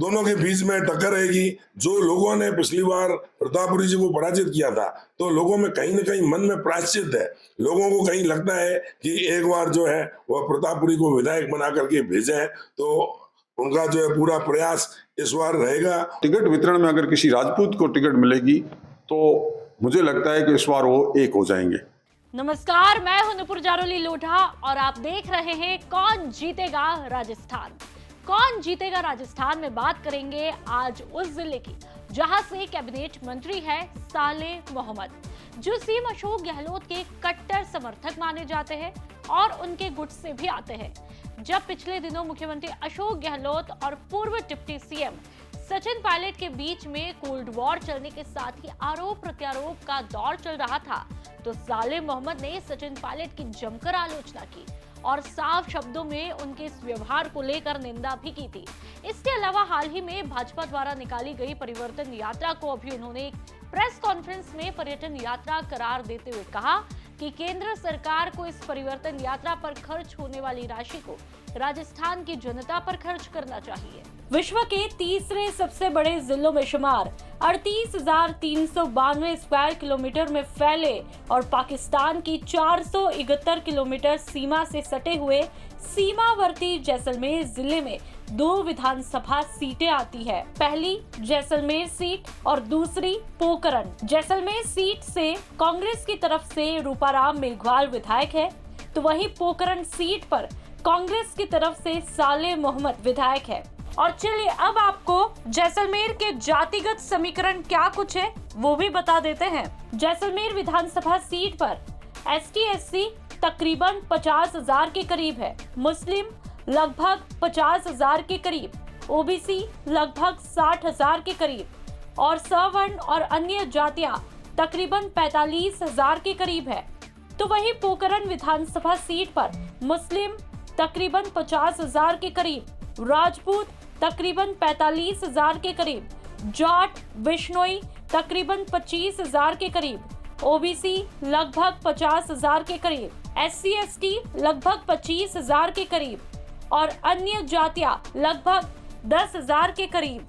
दोनों के बीच में टक्कर रहेगी। जो लोगों ने पिछली बार प्रतापपुरी जी को पराजित किया था, तो लोगों में कहीं ना कहीं मन में प्रायश्चित है। लोगों को कहीं लगता है कि एक बार जो है वह प्रतापपुरी को विधायक बना करके भेजे, तो उनका जो है पूरा प्रयास इस बार रहेगा। टिकट वितरण में अगर किसी राजपूत को टिकट मिलेगी तो मुझे लगता है कि इस बार वो एक हो जाएंगे। नमस्कार, मैं हूं नुपुर जारोली लोढ़ा और आप देख रहे हैं कौन जीतेगा राजस्थान। कौन जीतेगा राजस्थान में बात करेंगे आज उस जिले की जहां से कैबिनेट मंत्री है साले मोहम्मद, जो सीएम अशोक गहलोत के कट्टर समर्थक माने जाते हैं और उनके गुट से भी आते हैं। जब पिछले दिनों मुख्यमंत्री अशोक गहलोत और पूर्व डिप्टी सीएम सचिन पायलट के बीच में कोल्ड वॉर चलने के साथ ही आरोप प्रत्यारोप का दौर चल रहा था, तो साले मोहम्मद ने सचिन पायलट की जमकर आलोचना की और साफ शब्दों में उनके इस व्यवहार को लेकर निंदा भी की थी। इसके अलावा हाल ही में भाजपा द्वारा निकाली गई परिवर्तन यात्रा को अभी उन्होंने एक प्रेस कॉन्फ्रेंस में पर्यटन यात्रा करार देते हुए कहा कि केंद्र सरकार को इस परिवर्तन यात्रा पर खर्च होने वाली राशि को राजस्थान की जनता पर खर्च करना चाहिए। विश्व के तीसरे सबसे बड़े जिलों में शुमार 38,392 स्क्वायर किलोमीटर में फैले और पाकिस्तान की 471 किलोमीटर सीमा से सटे हुए सीमावर्ती जैसलमेर जिले में 2 विधानसभा सीटें आती है। पहली जैसलमेर सीट और दूसरी पोखरण। जैसलमेर सीट से कांग्रेस की तरफ से रूपाराम मेघवाल विधायक है, तो वहीं पोखरण सीट पर कांग्रेस की तरफ से साले मोहम्मद विधायक है। और चलिए अब आपको जैसलमेर के जातिगत समीकरण क्या कुछ है वो भी बता देते हैं। जैसलमेर विधानसभा सीट पर ST/SC तकरीबन 50,000 के करीब है, मुस्लिम लगभग 50,000 के करीब, OBC लगभग 60,000 के करीब और सवर्ण और अन्य जातियां तकरीबन 45,000 के करीब है। तो वही पोखरण विधानसभा सीट पर मुस्लिम तकरीबन 50,000 के करीब, राजपूत तकरीबन 45,000 के करीब, जाट बिश्नोई तकरीबन 25,000 के करीब, OBC लगभग 50,000 के करीब, SC/ST लगभग 25,000 के करीब और अन्य जातियां लगभग 10,000 के करीब।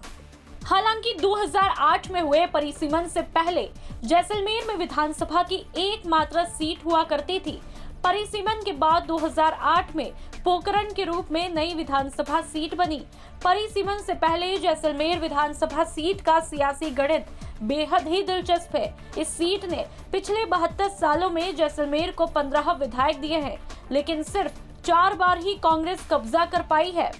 हालांकि 2008 में हुए परिसीमन से पहले जैसलमेर में विधानसभा की एकमात्र सीट हुआ करती थी। परिसीमन के बाद 2008 में पोखरण के रूप में नई विधानसभा सीट बनी। परिसीमन से पहले जैसलमेर विधानसभा सीट का सियासी गणित बेहद ही दिलचस्प है। इस सीट ने पिछले 72 सालों में जैसलमेर को 15 विधायक दिए हैं, लेकिन सिर्फ 4 बार ही कांग्रेस कब्जा कर पाई है।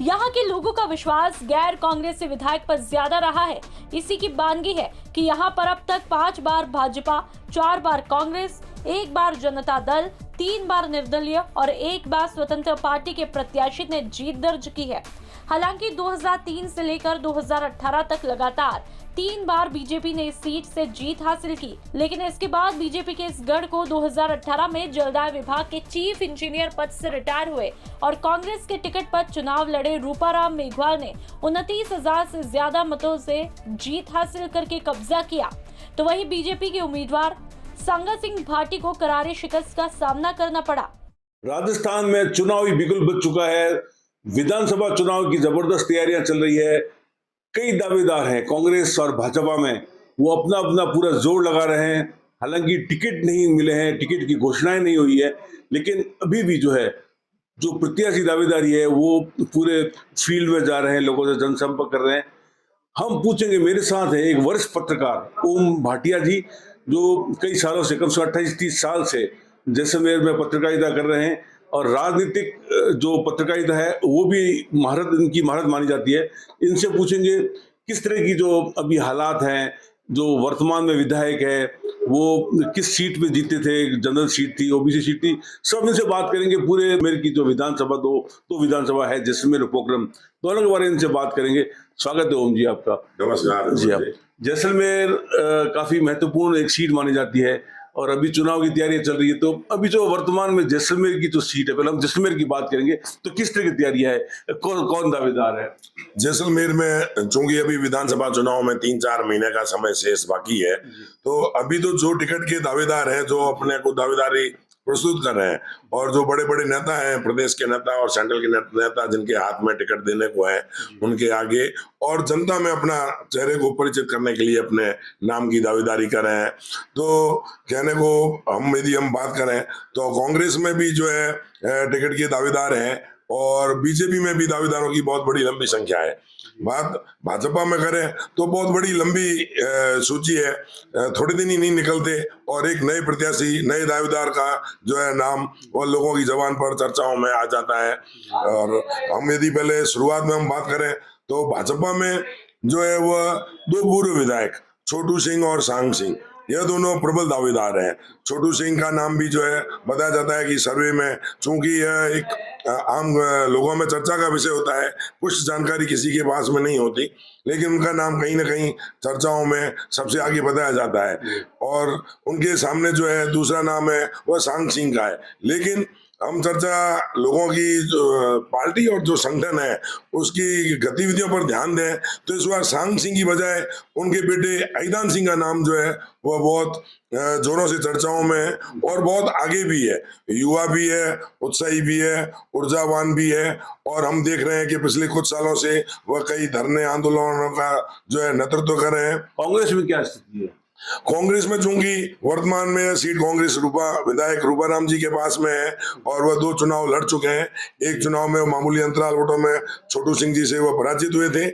यहाँ के लोगों का विश्वास गैर कांग्रेसी विधायक पर ज्यादा रहा है। इसी की बानगी है कि यहाँ पर अब तक 5 बार भाजपा, 4 बार कांग्रेस, 1 बार जनता दल, 3 बार निर्दलीय और 1 बार स्वतंत्र पार्टी के प्रत्याशी ने जीत दर्ज की है। हालांकि 2003 से लेकर 2018 तक लगातार 3 बार बीजेपी ने इस सीट से जीत हासिल की, लेकिन इसके बाद बीजेपी के इस गढ़ को 2018 में जलदाय विभाग के चीफ इंजीनियर पद से रिटायर हुए और कांग्रेस के टिकट पर चुनाव लड़े रूपाराम मेघवाल ने 29,000 से ज्यादा मतों से जीत हासिल करके कब्जा किया। तो वही बीजेपी के उम्मीदवार संगा सिंह भाटी को करारी शिकस्त का सामना करना पड़ा। राजस्थान में चुनावी बिगुल बज चुका है। विधानसभा चुनाव की जबरदस्त तैयारियां चल रही है। कई दावेदार हैं कांग्रेस और भाजपा में, वो अपना अपना पूरा जोर लगा रहे हैं। हालांकि टिकट नहीं मिले हैं, टिकट की घोषणाएं नहीं हुई है, लेकिन अभी भी जो है जो प्रत्याशी दावेदारी है वो पूरे फील्ड में जा रहे हैं, लोगों से जनसंपर्क कर रहे हैं। हम पूछेंगे, मेरे साथ है एक वरिष्ठ पत्रकार ओम भाटिया जी, जो कई सालों से, कम से कम 28-30 साल से जैसलमेर में पत्रकारिता कर रहे हैं और राजनीतिक जो पत्रकारिता है वो भी इनकी महारत मानी जाती है। इनसे पूछेंगे किस तरह की जो अभी हालात हैं, जो वर्तमान में विधायक है वो किस सीट पे जीते थे, जनरल सीट थी, OBC सीट थी, सब इनसे बात करेंगे। पूरे मेरे की जो विधानसभा दो विधानसभा है जैसलमेर और पोखरण, दोनों के बारे में इनसे बात करेंगे। स्वागत है ओम जी आपका। नमस्कार जी। आप जैसलमेर काफी महत्वपूर्ण एक सीट मानी जाती है और अभी चुनाव की तैयारी चल रही है, तो अभी जो वर्तमान में जैसलमेर की जो सीट है, पहले हम जैसलमेर की बात करेंगे, तो किस तरह की तैयारी है, कौन दावेदार है? जैसलमेर में चूंकि अभी विधानसभा चुनाव में 3-4 महीने का समय शेष बाकी है, तो अभी तो जो टिकट के दावेदार हैं, जो अपने को दावेदारी प्रस्तुत कर रहे हैं। और जो बड़े बड़े नेता हैं, प्रदेश के नेता और सेंट्रल के नेता जिनके हाथ में टिकट देने को है, उनके आगे और जनता में अपना चेहरे को परिचित करने के लिए अपने नाम की दावेदारी कर रहे हैं। तो कहने को यदि हम बात करें तो कांग्रेस में भी जो है टिकट के दावेदार हैं और बीजेपी में भी दावेदारों की बहुत बड़ी लंबी संख्या है। बात भाजपा में करें तो बहुत बड़ी लंबी सूची है, थोड़े दिन ही नहीं निकलते और एक नए प्रत्याशी, नए दावेदार का जो है नाम और लोगों की जबान पर चर्चाओं में आ जाता है। और हम यदि पहले शुरुआत में हम बात करें तो भाजपा में जो है वह दो पूर्व विधायक छोटू सिंह और सांग सिंह, यह दोनों प्रबल दावेदार हैं। छोटू सिंह का नाम भी जो है बताया जाता है कि सर्वे में, चूंकि यह एक आम लोगों में चर्चा का विषय होता है, कुछ जानकारी किसी के पास में नहीं होती, लेकिन उनका नाम कहीं ना कहीं चर्चाओं में सबसे आगे बताया जाता है। और उनके सामने जो है दूसरा नाम है वह सांग सिंह का है। लेकिन हम चर्चा लोगों की जो पार्टी और जो संगठन है उसकी गतिविधियों पर ध्यान दें तो इस बार सांग सिंह की बजाय उनके बेटे ऐदान सिंह का नाम जो है वह बहुत जोरों से चर्चाओं में है और बहुत आगे भी है। युवा भी है, उत्साही भी है, ऊर्जावान भी है और हम देख रहे हैं कि पिछले कुछ सालों से वह कई धरने आंदोलनों का जो है नेतृत्व कर रहे हैं। कांग्रेस में क्या स्थिति है? कांग्रेस में चूंकि वर्तमान में सीट कांग्रेस विधायक रूपाराम जी के पास में है और वह 2 चुनाव लड़ चुके हैं। एक चुनाव में मामूली अंतराल वोटों में छोटू सिंह जी से वह पराजित हुए थे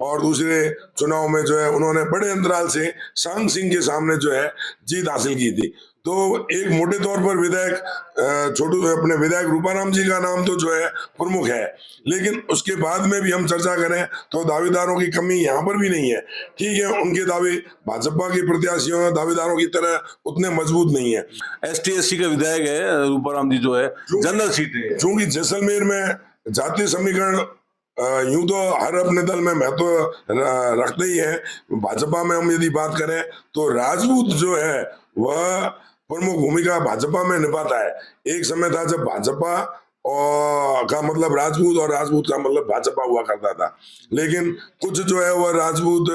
और दूसरे चुनाव में जो है उन्होंने बड़े अंतराल से सांग सिंह के सामने जो है जीत हासिल की थी। तो एक मोटे तौर पर विधायक रूपाराम जी का नाम तो जो है प्रमुख है, लेकिन उसके बाद में भी हम चर्चा करें तो दावेदारों की कमी यहाँ पर भी नहीं है। ठीक है, उनके दावे भाजपा के प्रत्याशियों दावेदारों की तरह उतने मजबूत नहीं है। ST/SC का विधायक है रूपाराम जी, जो है जनरल सीट है। चूंकि जैसलमेर में जातीय समीकरण यूं तो हर अपने दल में महत्व रखते ही है। भाजपा में हम यदि बात करें तो राजपूत जो है वह प्रमुख भूमिका भाजपा में निभाता है। एक समय था जब भाजपा का मतलब राजपूत और राजपूत का मतलब भाजपा हुआ करता था, लेकिन कुछ जो है वह राजपूत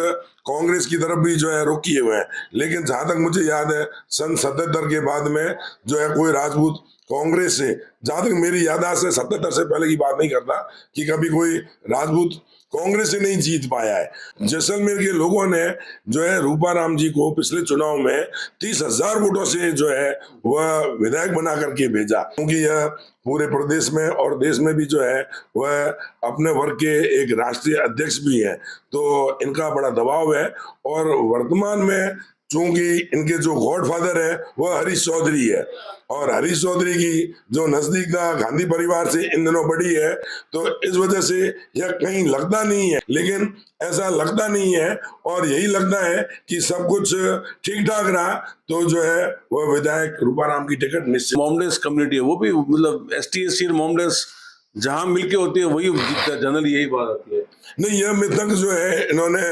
कांग्रेस की तरफ भी जो है रुख किए हुए हैं। लेकिन जहां तक मुझे याद है सन 77 के बाद में जो है कोई राजपूत कांग्रेस से, जहां तक मेरी याददाश्त है 77 से पहले की बात नहीं करता कि कभी कोई राजपूत कांग्रेस से नहीं जीत पाया है। जैसलमेर के लोगों ने जो है रूपाराम जी को पिछले चुनाव में 30,000 वोटों से जो है वह विधायक बना करके भेजा, क्योंकि यह पूरे प्रदेश में और देश में भी जो है वह अपने वर्ग के एक राष्ट्रीय अध्यक्ष भी हैं, तो इनका बड़ा दबाव है। और वर्तमान में चूंकि इनके जो गॉडफादर है वह हरीश चौधरी है और हरीश चौधरी की जो नजदीकता गांधी परिवार से इन दिनों बढ़ी है, तो इस वजह से यह कहीं लगता नहीं है, लेकिन ऐसा लगता नहीं है और यही लगता है कि सब कुछ ठीक ठाक रहा तो जो है वह विधायक रूपाराम की टिकट निश्चित। मोमडेस कम्युनिटी है, वो भी मतलब ST/SC और मोमडेस जहां मिलके होती है वही जीतता है, जनरली यही बात आती है। नहीं, यह मिथक जो है इन्होंने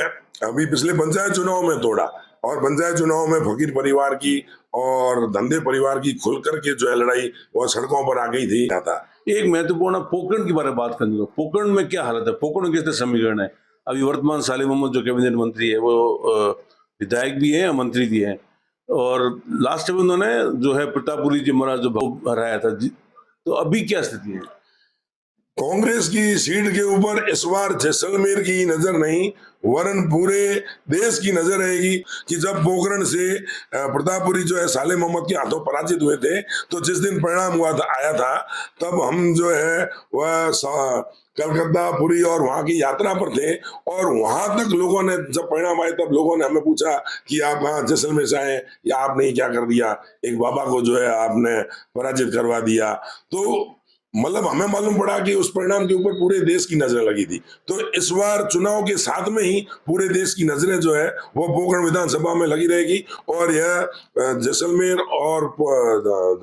अभी पिछले पंचायत चुनाव में तोड़ा और पंचायत चुनाव में फकीर परिवार की और धंधे परिवार की खुल करके जो है लड़ाई वह सड़कों पर आ गई थी। एक महत्वपूर्ण पोकरण के बारे में बात करने दो। पोकरण में क्या हालत है? पोकरण कितने समीकरण है? अभी वर्तमान साले मोहम्मद जो कैबिनेट मंत्री है वो विधायक भी है, मंत्री भी है, और लास्ट टाइम उन्होंने जो है प्रतापपुरी जी महाराज जो हराया था, तो अभी क्या स्थिति है? कांग्रेस की सीट के ऊपर इस बार जैसलमेर की नजर नहीं वरन पूरे देश की नजर रहेगी कि जब पोखरण से प्रतापपुरी जो है साले मोहम्मद के हाथों पराजित हुए थे, तो जिस दिन परिणाम हुआ था आया था तब हम जो है वह कलकत्ता, पुरी और वहां की यात्रा पर थे और वहां तक लोगों ने जब परिणाम आए तब लोगों ने हमें पूछा कि आप वहां जैसलमेर से आए या आपने क्या कर दिया, एक बाबा को जो है आपने पराजित करवा दिया। तो मतलब हमें मालूम पड़ा कि उस परिणाम के ऊपर पूरे देश की नजर लगी थी। तो इस बार चुनाव के साथ में ही पूरे देश की नजरें जो है वो पोखरण विधानसभा में लगी रहेगी और यह जैसलमेर और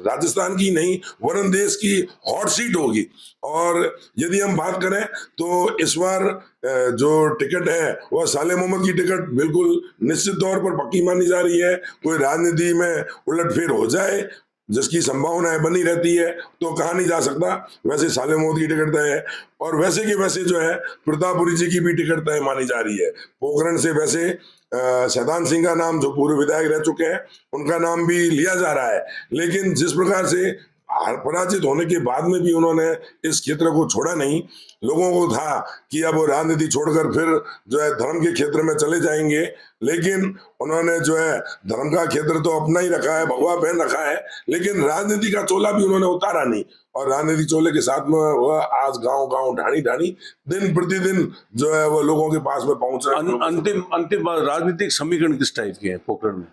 राजस्थान की नहीं वरन देश की हॉट सीट होगी। और यदि हम बात करें तो इस बार जो टिकट है वह साले मोहम्मद की टिकट बिल्कुल निश्चित तौर पर पक्की मानी जा रही है। कोई राजनीति में उलटफेर हो जाए जिसकी संभावनाएं बनी रहती है तो कहा नहीं जा सकता। वैसे साले मोहम्मद की टिकट तय है और वैसे के वैसे जो है प्रतापपुरी जी की भी टिकट तय मानी जा रही है। पोखरण से वैसे शैतान सिंह का नाम, जो पूर्व विधायक रह चुके हैं, उनका नाम भी लिया जा रहा है। लेकिन जिस प्रकार से पराजित होने के बाद में भी उन्होंने इस क्षेत्र को छोड़ा नहीं। लोगों को था कि अब वो राजनीति छोड़कर फिर जो है धर्म के क्षेत्र में चले जाएंगे, लेकिन उन्होंने जो है धर्म का क्षेत्र तो अपना ही रखा है, भगवा पहन रखा है, लेकिन राजनीति का चोला भी उन्होंने उतारा नहीं। और राजनीति चोले के साथ में वह आज गांव गांव ढाणी ढाणी दिन प्रतिदिन जो है वो लोगों के पास में पहुंच रहा है। अंतिम बार राजनीतिक समीकरण किस टाइप के हैं पोखरण में?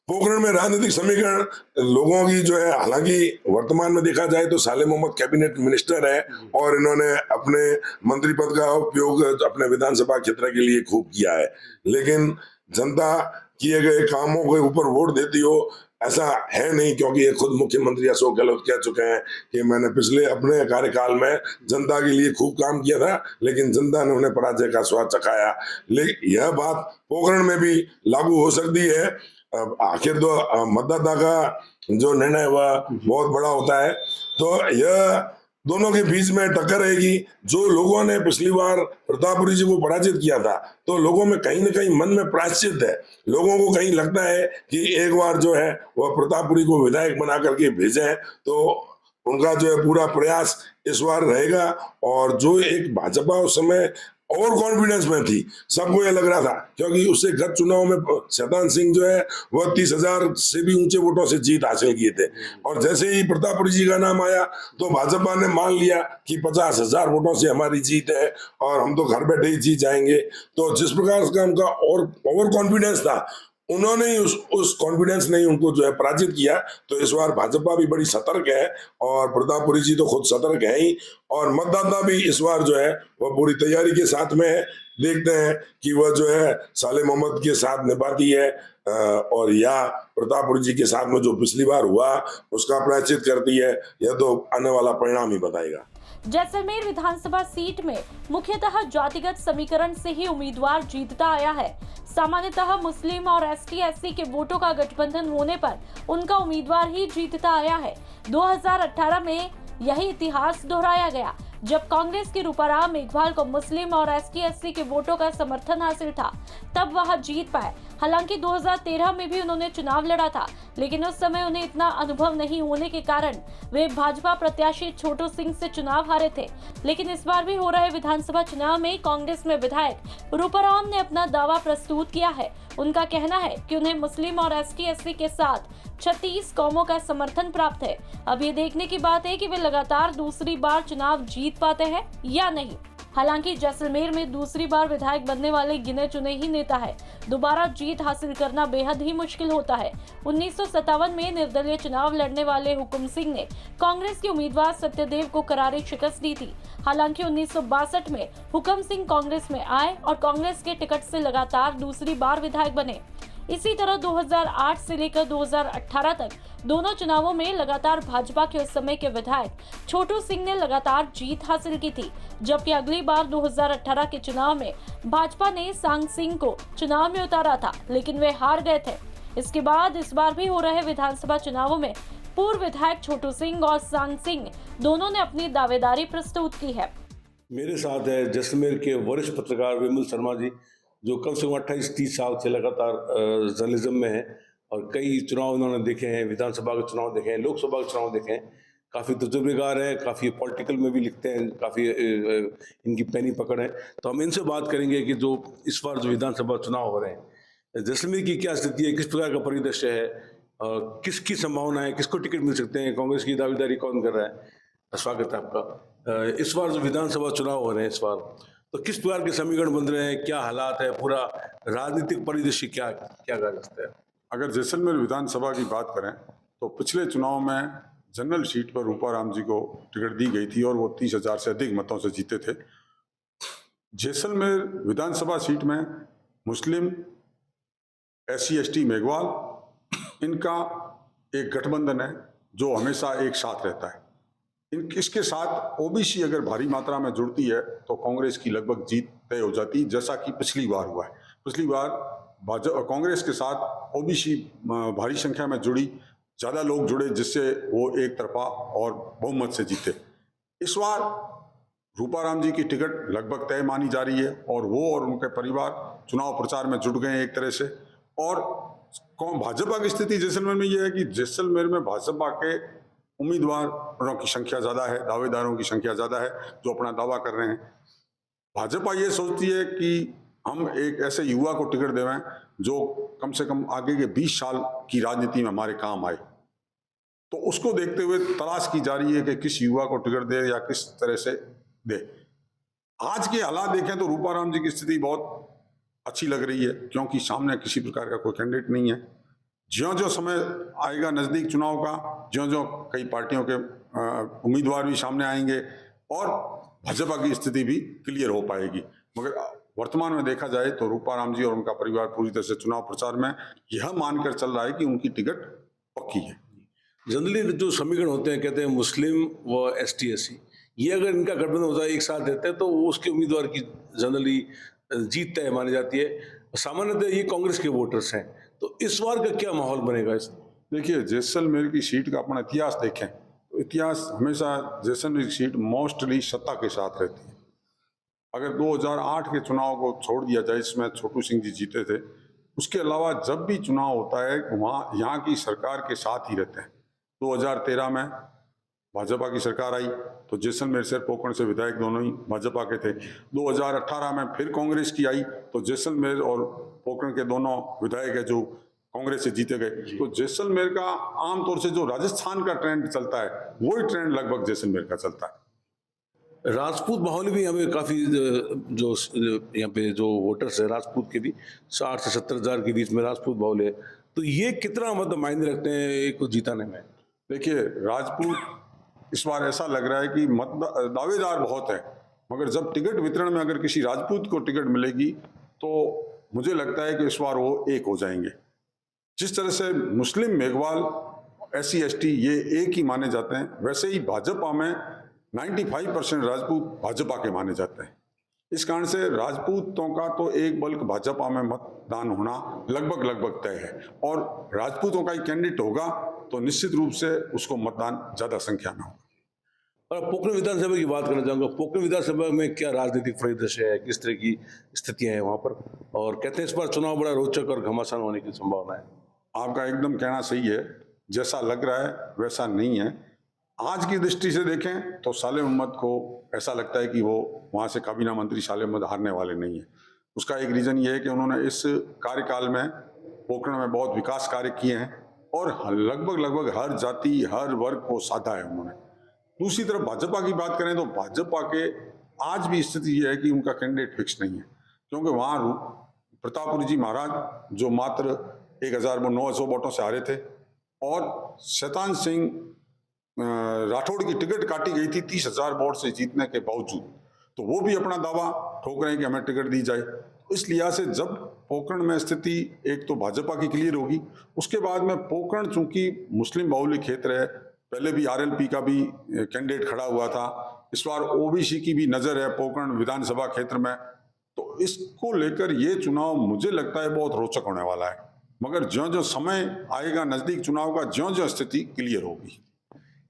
पोखरण में राजनीतिक समीकरण लोगों की जो है, हालांकि वर्तमान में देखा जाए तो साले मोहम्मद कैबिनेट मिनिस्टर है और इन्होंने अपने मंत्री पद का उपयोग अपने विधानसभा क्षेत्र के लिए खूब किया है, लेकिन जनता किए गए कामों के ऊपर वोट देती हो ऐसा है नहीं, क्योंकि ये खुद मुख्यमंत्री अशोक गहलोत कह चुके हैं कि मैंने पिछले अपने कार्यकाल में जनता के लिए खूब काम किया था, लेकिन जनता ने उन्हें पराजय का स्वाद चखाया। लेकिन यह बात पोखरण में भी लागू हो सकती है। आखिर तो मतदाता का जो निर्णय वह बहुत बड़ा होता है, तो यह दोनों के बीच में टक्कर रहेगी। जो लोगों ने पिछली बार प्रतापपुरी जी को पराजित किया था, तो लोगों में कहीं ना कहीं मन में प्रायश्चित है। लोगों को कहीं लगता है कि एक बार जो है वह प्रतापपुरी को विधायक बना करके भेजें, तो उनका जो है पूरा प्रयास इस बार रहेगा। और जो एक भाजपा उस समय और कॉन्फिडेंस में थी, सबको यह लग रहा था, क्योंकि उससे गत चुनाव में शैतान सिंह जो है वह 30,000 से भी ऊंचे वोटों से जीत हासिल किए थे, और जैसे ही प्रतापपुरी जी का नाम आया तो भाजपा ने मान लिया कि 50,000 वोटों से हमारी जीत है और हम तो घर बैठे ही जीत जाएंगे। तो जिस प्रकार का उनका और ओवर कॉन्फिडेंस था, उन्होंने ही उस कॉन्फिडेंस ने ही उनको जो है पराजित किया। तो इस बार भाजपा भी बड़ी सतर्क है और प्रतापपुरी जी तो खुद सतर्क है ही, और मतदाता भी इस बार जो है वह पूरी तैयारी के साथ में है। देखते हैं कि वह जो है साले मोहम्मद के साथ निभाती है और या प्रतापपुरी जी के साथ में जो पिछली बार हुआ उसका प्रायश्चित करती है। यह तो आने वाला परिणाम ही बताएगा। जैसलमेर विधानसभा सीट में मुख्यतः जातिगत समीकरण से ही उम्मीदवार जीतता आया है। सामान्यतः मुस्लिम और ST/SC के वोटों का गठबंधन होने पर उनका उम्मीदवार ही जीतता आया है। 2018 में यही इतिहास दोहराया गया, जब कांग्रेस के रूपाराम मेघवाल को मुस्लिम और ST/SC के वोटों का समर्थन हासिल था, तब वह जीत पाए। हालांकि 2013 में भी उन्होंने चुनाव लड़ा था, लेकिन उस समय उन्हें इतना अनुभव नहीं होने के कारण वे भाजपा प्रत्याशी छोटू सिंह से चुनाव हारे थे। लेकिन इस बार भी हो रहे विधानसभा चुनाव में कांग्रेस में विधायक रूपाराम ने अपना दावा प्रस्तुत किया है। उनका कहना है कि उन्हें मुस्लिम और ST/SC के साथ 36 कौमों का समर्थन प्राप्त है। अब ये देखने की बात है कि वे लगातार दूसरी बार चुनाव जीत पाते हैं या नहीं। हालांकि जैसलमेर में दूसरी बार विधायक बनने वाले गिने चुने ही नेता है। दोबारा जीत हासिल करना बेहद ही मुश्किल होता है। 1957 में निर्दलीय चुनाव लड़ने वाले हुकुम सिंह ने कांग्रेस के उम्मीदवार सत्यदेव को करारी शिकस्त दी थी। हालांकि 1962 में हुकुम सिंह कांग्रेस में आए और कांग्रेस के टिकट से लगातार दूसरी बार विधायक बने। इसी तरह 2008 से लेकर 2018 तक दोनों चुनावों में लगातार भाजपा के उस समय के विधायक छोटू सिंह ने लगातार जीत हासिल की थी, जबकि अगली बार 2018 के चुनाव में भाजपा ने सांग सिंह को चुनाव में उतारा था, लेकिन वे हार गए थे। इसके बाद इस बार भी हो रहे विधानसभा चुनावों में पूर्व विधायक छोटू सिंह और सांग सिंह दोनों ने अपनी दावेदारी प्रस्तुत की है। मेरे साथ है जैसलमेर के वरिष्ठ पत्रकार विमल शर्मा जी, जो कम से कम 28-30 साल से लगातार जर्नलिज्म में है और कई चुनाव उन्होंने देखे हैं, विधानसभा के चुनाव देखे हैं, लोकसभा के चुनाव देखे हैं। काफ़ी तजुर्बेकार हैं, काफ़ी पॉलिटिकल में भी लिखते हैं, काफ़ी इनकी पैनी पकड़ है। तो हम इनसे बात करेंगे कि जो इस बार जो विधानसभा चुनाव हो रहे हैं, जैसलमेर की क्या स्थिति है, किस प्रकार का परिदृश्य है, किसकी संभावना है, किसको टिकट मिल सकते हैं, कांग्रेस की दावेदारी कौन कर रहा है। स्वागत है आपका। इस बार जो विधानसभा चुनाव हो रहे हैं, इस बार तो किस प्रकार के समीकरण बन रहे हैं, क्या हालात है, पूरा राजनीतिक परिदृश्य क्या सकता है? अगर जैसलमेर विधानसभा की बात करें तो पिछले चुनाव में जनरल सीट पर रूपाराम जी को टिकट दी गई थी और वो 30,000 से अधिक मतों से जीते थे। जैसलमेर विधानसभा सीट में मुस्लिम, SC/ST मेघवाल, इनका एक गठबंधन है जो हमेशा एक साथ रहता है। इसके साथ OBC अगर भारी मात्रा में जुड़ती है तो कांग्रेस की लगभग जीत तय हो जाती है, जैसा कि पिछली बार हुआ है। पिछली बार कांग्रेस के साथ OBC भारी संख्या में जुड़ी ज़्यादा लोग जुड़े, जिससे वो एक तरफा और बहुमत से जीते। इस बार रूपाराम जी की टिकट लगभग तय मानी जा रही है और वो और उनके परिवार चुनाव प्रचार में जुट गए हैं एक तरह से। और भाजपा की स्थिति जैसलमेर में ये है कि जैसलमेर में भाजपा के उम्मीदवारों की संख्या ज़्यादा है, दावेदारों की संख्या ज़्यादा है जो अपना दावा कर रहे हैं। भाजपा ये सोचती है कि हम एक ऐसे युवा को टिकट देवें जो कम से कम आगे के 20 साल की राजनीति में हमारे काम आए। तो उसको देखते हुए तलाश की जा रही है कि किस युवा को टिकट दे या किस तरह से दे। आज के हालात देखें तो रूपाराम जी की स्थिति बहुत अच्छी लग रही है, क्योंकि सामने किसी प्रकार का कोई कैंडिडेट नहीं है। ज्यों-ज्यों समय आएगा नज़दीक चुनाव का, ज्यों-ज्यों कई पार्टियों के उम्मीदवार भी सामने आएंगे और भाजपा की स्थिति भी क्लियर हो पाएगी। मगर वर्तमान में देखा जाए तो रूपाराम जी और उनका परिवार पूरी तरह से चुनाव प्रचार में यह मानकर चल रहा है कि उनकी टिकट पक्की है। जनरली जो समीकरण होते हैं, कहते हैं मुस्लिम व ST SC, ये अगर इनका गठबंधन होता है, एक साथ देते हैं, तो वो उसके उम्मीदवार की जनरली जीत तय मानी जाती है। सामान्यतः ये कांग्रेस के वोटर्स हैं, तो इस बार का क्या माहौल बनेगा? इस देखिए, जैसलमेर की सीट का अपना इतिहास देखें तो इतिहास हमेशा जैसलमेर की सीट मोस्टली सत्ता के साथ रहती है। अगर 2008 के चुनाव को छोड़ दिया जाए, इसमें छोटू सिंह जी जीते थे, उसके अलावा जब भी चुनाव होता है वहाँ यहाँ की सरकार के साथ ही रहते हैं। 2013 में भाजपा की सरकार आई तो जैसलमेर से पोकरण से विधायक दोनों ही भाजपा के थे। 2018 में फिर कांग्रेस की आई तो जैसलमेर और पोकरण के दोनों विधायक है जो कांग्रेस से जीते गए। तो जैसलमेर का आमतौर से जो राजस्थान का ट्रेंड चलता है वही ट्रेंड लगभग जैसलमेर का चलता है। राजपूत माहौल भी हमें काफ़ी, जो यहाँ पे जो वोटर्स है राजपूत के भी 60 से 70 हज़ार के बीच में राजपूत माहौल है, तो ये कितना मतलब मायने रखते हैं एक को जीताने में? देखिए, राजपूत इस बार ऐसा लग रहा है कि दावेदार बहुत है, मगर जब टिकट वितरण में अगर किसी राजपूत को टिकट मिलेगी तो मुझे लगता है कि इस बार वो एक हो जाएंगे। जिस तरह से मुस्लिम मेघवाल SC ST ये एक ही माने जाते हैं, वैसे ही भाजपा में 95% राजपूत भाजपा के माने जाते हैं। इस कारण से राजपूतों का तो एक बल्क भाजपा में मतदान होना लगभग तय है और राजपूतों का ही कैंडिडेट होगा तो निश्चित रूप से उसको मतदान ज़्यादा संख्या में होगा। और पोकरण विधानसभा की बात करना चाहूँगा, पोकरण विधानसभा में क्या राजनीतिक परिदृश्य है, किस तरह की स्थितियाँ हैं वहाँ पर? और कहते हैं इस बार चुनाव बड़ा रोचक और घमासान होने की संभावना है। आपका एकदम कहना सही है, जैसा लग रहा है वैसा नहीं है। आज की दृष्टि से देखें तो सालेम अहमद को ऐसा लगता है कि वो वहाँ से काबीना मंत्री सालेम अहमद हारने वाले नहीं है। उसका एक रीज़न ये है कि उन्होंने इस कार्यकाल में पोकरण में बहुत विकास कार्य किए हैं और लगभग हर जाति हर वर्ग को साधा है उन्होंने। दूसरी तरफ भाजपा की बात करें तो भाजपा के आज भी स्थिति ये है कि उनका कैंडिडेट फिक्स नहीं है, क्योंकि वहाँ प्रतापपुरी जी महाराज जो मात्र 1900 वोटों से हारे थे और शैतान सिंह राठौड़ की टिकट काटी गई थी 30,000 वोट से जीतने के बावजूद, तो वो भी अपना दावा ठोक रहे हैं कि हमें टिकट दी जाए। इस लिहाज से जब पोकरण में स्थिति एक तो भाजपा की क्लियर होगी, उसके बाद में पोकरण चूंकि मुस्लिम बाहुल्य क्षेत्र है, पहले भी RLP का भी कैंडिडेट खड़ा हुआ था, इस बार OBC की भी नज़र है पोकरण विधानसभा क्षेत्र में, तो इसको लेकर ये चुनाव मुझे लगता है बहुत रोचक होने वाला है। मगर ज्यों-ज्यों समय आएगा नज़दीक चुनाव का, ज्यों-ज्यों स्थिति क्लियर होगी।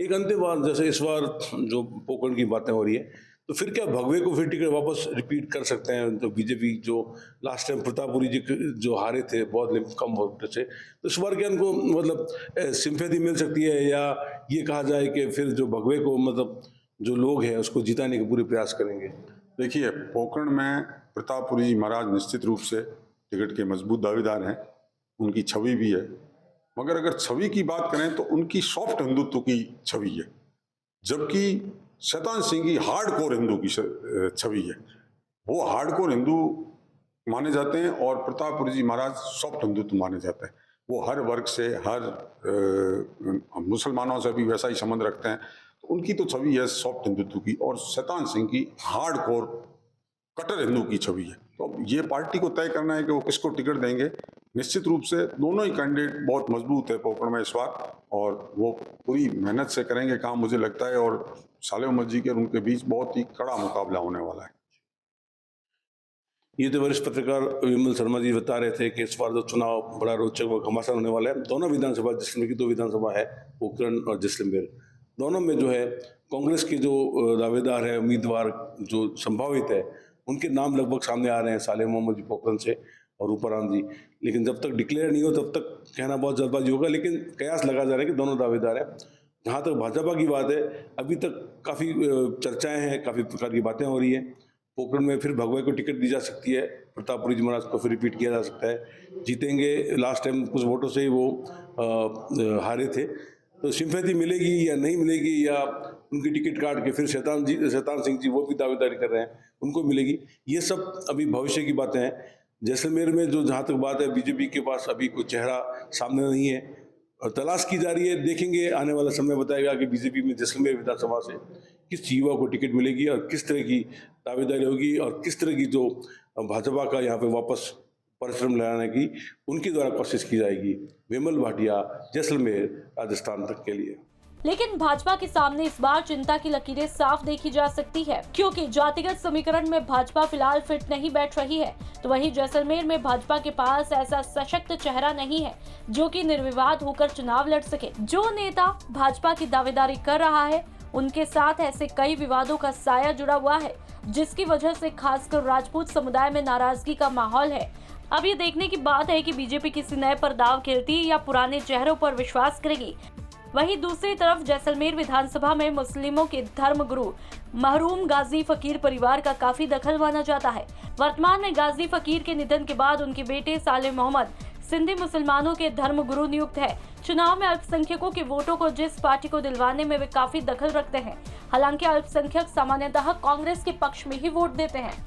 एक अंतिम बात, जैसे इस बार जो पोकरण की बातें हो रही है, तो फिर क्या भगवे को फिर टिकट वापस रिपीट कर सकते हैं? तो बीजेपी जो लास्ट टाइम प्रतापपुरी जी जो हारे थे बहुत कम वोट से, तो इस बार क्या उनको मतलब सिंपैथी मिल सकती है, या ये कहा जाए कि फिर जो भगवे को मतलब जो लोग हैं उसको जिताने के पूरे प्रयास करेंगे? देखिए, पोकरण में प्रतापपुरी जी महाराज निश्चित रूप से टिकट के मजबूत दावेदार हैं, उनकी छवि भी है, मगर अगर छवि की बात करें तो उनकी सॉफ्ट हिंदुत्व की छवि है, जबकि शैतान सिंह की हार्डकोर हिंदू की छवि है। वो हार्डकोर हिंदू माने जाते हैं और प्रतापपुरी जी महाराज सॉफ्ट हिंदुत्व माने जाते हैं। वो हर वर्ग से, हर मुसलमानों से भी वैसा ही संबंध रखते हैं, तो उनकी तो छवि है सॉफ्ट हिंदुत्व की, और शैतान सिंह की हार्डकोर कट्टर हिंदू की छवि है। तो ये पार्टी को तय करना है कि वो किसको टिकट देंगे। निश्चित रूप से दोनों ही कैंडिडेट बहुत मजबूत है पोकरण में इस बार, और वो पूरी मेहनत से करेंगे काम मुझे लगता है, और सालेम अहमद जी के उनके बीच बहुत ही कड़ा मुकाबला होने वाला है। ये तो वरिष्ठ पत्रकार विमल शर्मा जी बता रहे थे कि इस बार जो चुनाव बड़ा रोचक व घमासान होने वाला है। दोनों विधानसभा, जैसलमेर की 2 विधानसभा है, पोखरण और जैसलमेर, दोनों में जो है कांग्रेस के जो दावेदार है, उम्मीदवार जो संभावित है, उनके नाम लगभग सामने आ रहे हैं, सालेह मोहम्मद जी पोखरण से और रूपाराम जी। लेकिन जब तक डिक्लेयर नहीं हो तब तक कहना बहुत जल्दबाजी होगा, लेकिन कयास लगा जा रहा है कि दोनों दावेदार हैं। जहाँ तक भाजपा की बात है, अभी तक काफ़ी चर्चाएं हैं, काफ़ी प्रकार की बातें हो रही हैं। पोखरण में फिर भगवा को टिकट दी जा सकती है, प्रतापपुरी जी महाराज को फिर रिपीट किया जा सकता है, जीतेंगे। लास्ट टाइम कुछ वोटों से ही वो हारे थे, तो सिंपैथी मिलेगी या नहीं मिलेगी, या उनकी टिकट काट के फिर शैतान सिंह जी वो भी दावेदारी कर रहे हैं, उनको मिलेगी, ये सब अभी भविष्य की बातें हैं। जैसलमेर में जो जहाँ तक बात है, बीजेपी के पास अभी कोई चेहरा सामने नहीं है और तलाश की जा रही है। देखेंगे, आने वाला समय बताएगा कि बीजेपी में जैसलमेर विधानसभा से किस युवा को टिकट मिलेगी और किस तरह की दावेदारी होगी और किस तरह की जो भाजपा का यहाँ पे वापस परिश्रम लगाने की उनके द्वारा कोशिश की जाएगी। विमल भाटिया, जैसलमेर, राजस्थान तक के लिए। लेकिन भाजपा के सामने इस बार चिंता की लकीरें साफ देखी जा सकती है, क्योंकि जातिगत समीकरण में भाजपा फिलहाल फिट नहीं बैठ रही है, तो वहीं जैसलमेर में भाजपा के पास ऐसा सशक्त चेहरा नहीं है जो कि निर्विवाद होकर चुनाव लड़ सके। जो नेता भाजपा की दावेदारी कर रहा है, उनके साथ ऐसे कई विवादों का साया जुड़ा हुआ है, जिसकी वजह से खासकर राजपूत समुदाय में नाराजगी का माहौल है। अब ये देखने की बात है कि बीजेपी किसी नए पर दाव खेलती है या पुराने चेहरों पर विश्वास करेगी। वहीं दूसरी तरफ जैसलमेर विधानसभा में मुस्लिमों के धर्मगुरु मरहूम गाजी फकीर परिवार का काफी दखल माना जाता है। वर्तमान में गाजी फकीर के निधन के बाद उनके बेटे सालेह मोहम्मद सिंधी मुसलमानों के धर्मगुरु नियुक्त है। चुनाव में अल्पसंख्यकों के वोटों को जिस पार्टी को दिलवाने में वे काफी दखल रखते हैं। हालांकि अल्पसंख्यक सामान्यतः कांग्रेस के पक्ष में ही वोट देते हैं।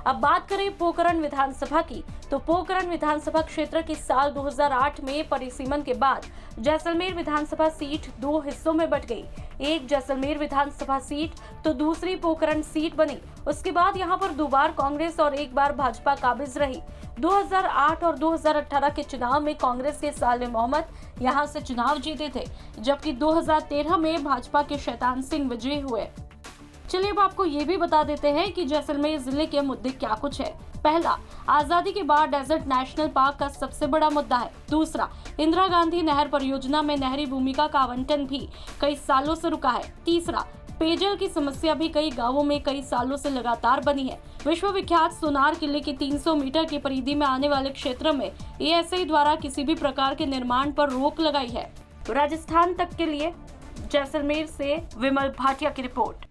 अब बात करें पोखरण विधानसभा की, तो पोखरण विधानसभा क्षेत्र की साल 2008 में परिसीमन के बाद जैसलमेर विधानसभा सीट 2 हिस्सों में बंट गई। एक जैसलमेर विधानसभा सीट तो दूसरी पोखरण सीट बनी। उसके बाद यहां पर 2 बार कांग्रेस और 1 बार भाजपा काबिज रही। 2008 और 2018 के चुनाव में कांग्रेस के सालेह मोहम्मद यहां से चुनाव जीते थे, जबकि 2013 में भाजपा के शैतान सिंह विजयी हुए। चलिए अब आपको ये भी बता देते हैं कि जैसलमेर जिले के मुद्दे क्या कुछ है। पहला, आजादी के बाद डेजर्ट नेशनल पार्क का सबसे बड़ा मुद्दा है। दूसरा, इंदिरा गांधी नहर परियोजना में नहरी भूमिका का आवंटन भी कई सालों से रुका है। तीसरा, पेयजल की समस्या भी कई गांवों में कई सालों से लगातार बनी है। विश्व विख्यात सोनार किले की 300 मीटर की परिधि में आने वाले क्षेत्र में ASI द्वारा किसी भी प्रकार के निर्माण पर रोक लगाई है। राजस्थान तक के लिए जैसलमेर से विमल भाटिया की रिपोर्ट।